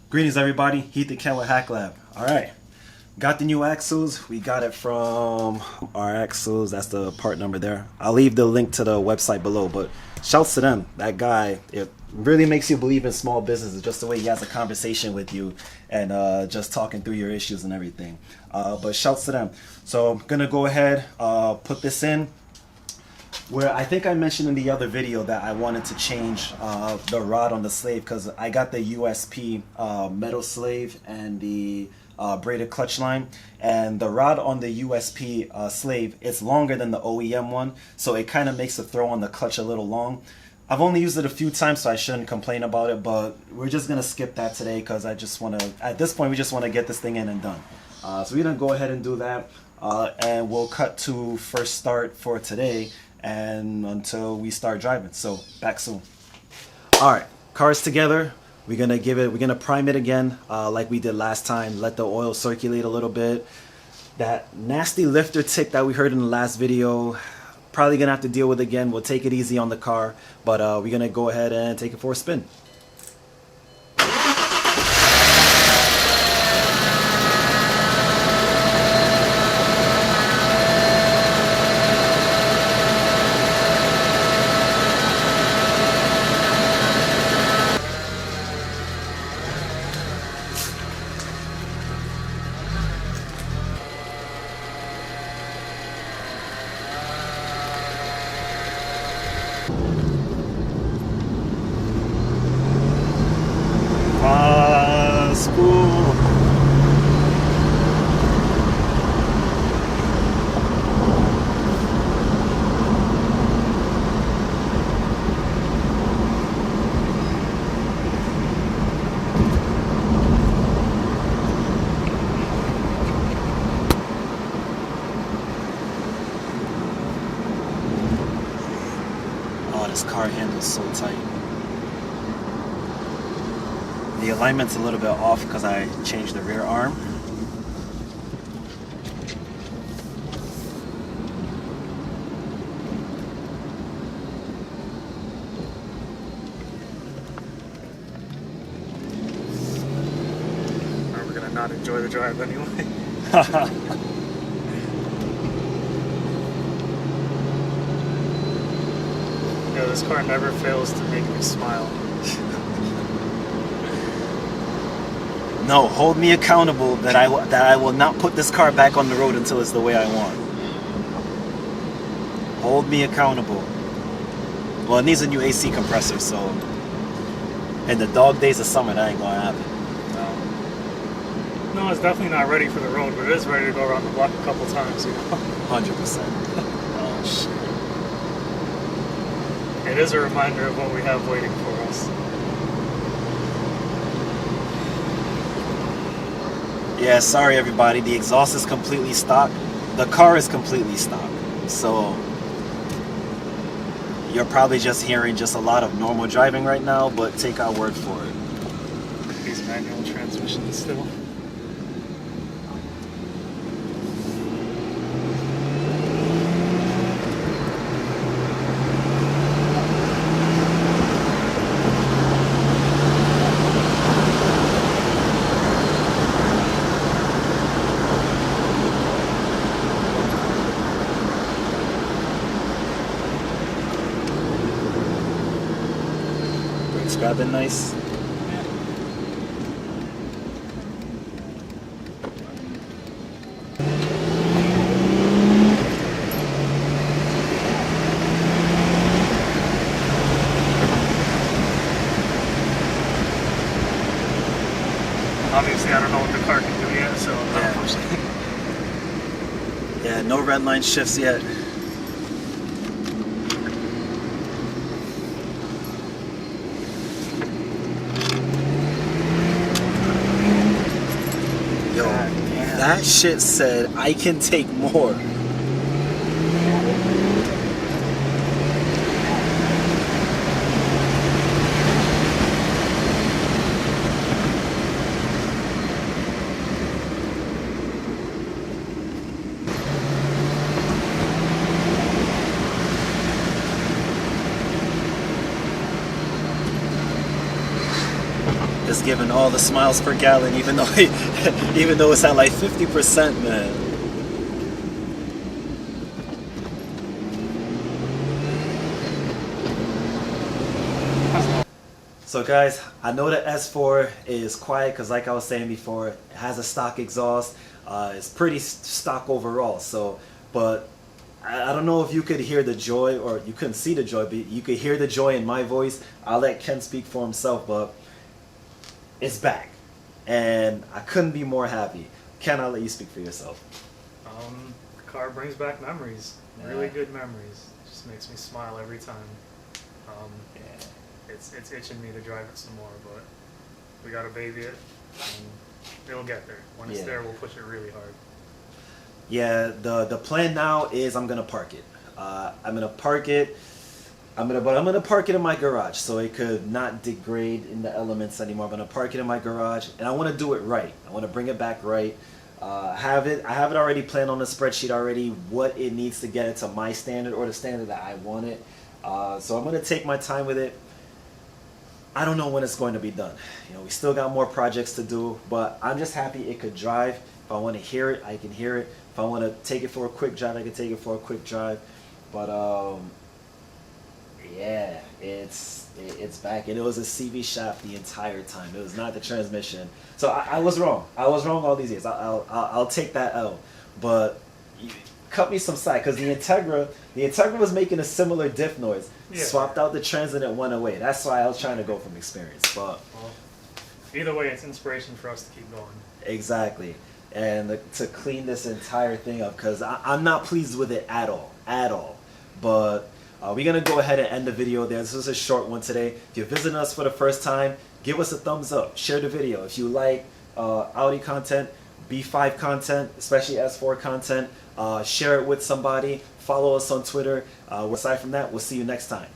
Greetings everybody, Heath the Ken with Hack Lab. Alright, got the new axles. We got it from our axles, that's the part number there. I'll leave the link to the website below, but shouts to them. That guy, it really makes you believe in small businesses, just the way he has a conversation with you and just talking through your issues and everything. But shouts to them. So I'm gonna go ahead, put this in. Where I think I mentioned in the other video that I wanted to change the rod on the slave because I got the USP metal slave and the braided clutch line, and the rod on the USP slave is longer than the OEM one, so it kind of makes the throw on the clutch a little long. I've only used it a few times, so I shouldn't complain about it, but we're just gonna skip that today because I just want to, at this point we just want to get this thing in and done. So we're gonna go ahead and do that, and we'll cut to first start for today and until we start driving. So back soon. All right, car's together. We're gonna prime it again like we did last time. Let the oil circulate a little bit. That nasty lifter tick that we heard in the last video, probably gonna have to deal with again. We'll take it easy on the car, but we're gonna go ahead and take it for a spin. This car handles so tight. The alignment's a little bit off because I changed the rear arm. We're gonna not enjoy the drive anyway. Yeah, this car never fails to make me smile. No, hold me accountable that I will not put this car back on the road until it's the way I want. Hold me accountable. Well, it needs a new AC compressor, so in the dog days of summer, that ain't gonna happen. No, it's definitely not ready for the road, but it is ready to go around the block a couple times, you know? 100%. Oh, shit. It is a reminder of what we have waiting for us. Yeah, sorry everybody, the exhaust is completely stock. The car is completely stock. So you're probably just hearing just a lot of normal driving right now, but take our word for it. These manual transmissions still. Grabbing nice. Obviously, I don't know what the car can do yet, so I'm not pushing it. Yeah, no red line shifts yet. That shit said, I can take more. giving all the smiles per gallon, even though even though it's at like 50%, man. So guys, I know the S4 is quiet because like I was saying before, it has a stock exhaust. It's pretty stock overall. So, but I don't know if you could hear the joy, or you couldn't see the joy, but you could hear the joy in my voice. I'll let Ken speak for himself, but it's back. And I couldn't be more happy. Ken, I'll let you speak for yourself. The car brings back memories, really good memories. It just makes me smile every time. It's itching me to drive it some more, but we gotta baby it, and it'll get there. When it's there, we'll push it really hard. Yeah, the plan now is I'm gonna park it. I'm gonna park it. I'm gonna park it in my garage so it could not degrade in the elements anymore. I'm gonna park it in my garage, and I want to do it right. I want to bring it back right. I have it already planned on the spreadsheet already what it needs to get it to my standard, or the standard that I want it. So I'm gonna take my time with it. I don't know when it's going to be done. You know, we still got more projects to do, but I'm just happy it could drive. If I want to hear it, I can hear it. If I want to take it for a quick drive, I can take it for a quick drive. But yeah, it's back, and it was a CV shaft the entire time. It was not the transmission. So I was wrong. I was wrong all these years. I'll take that out. But cut me some slack, because the Integra was making a similar diff noise. Yeah. Swapped out the trans and it went away. That's why I was trying to go from experience. But well, either way, it's inspiration for us to keep going. Exactly. And to clean this entire thing up, because I'm not pleased with it at all. But we're going to go ahead and end the video there. This was a short one today. If you're visiting us for the first time, give us a thumbs up. Share the video. If you like Audi content, B5 content, especially S4 content, share it with somebody. Follow us on Twitter. Aside from that, we'll see you next time.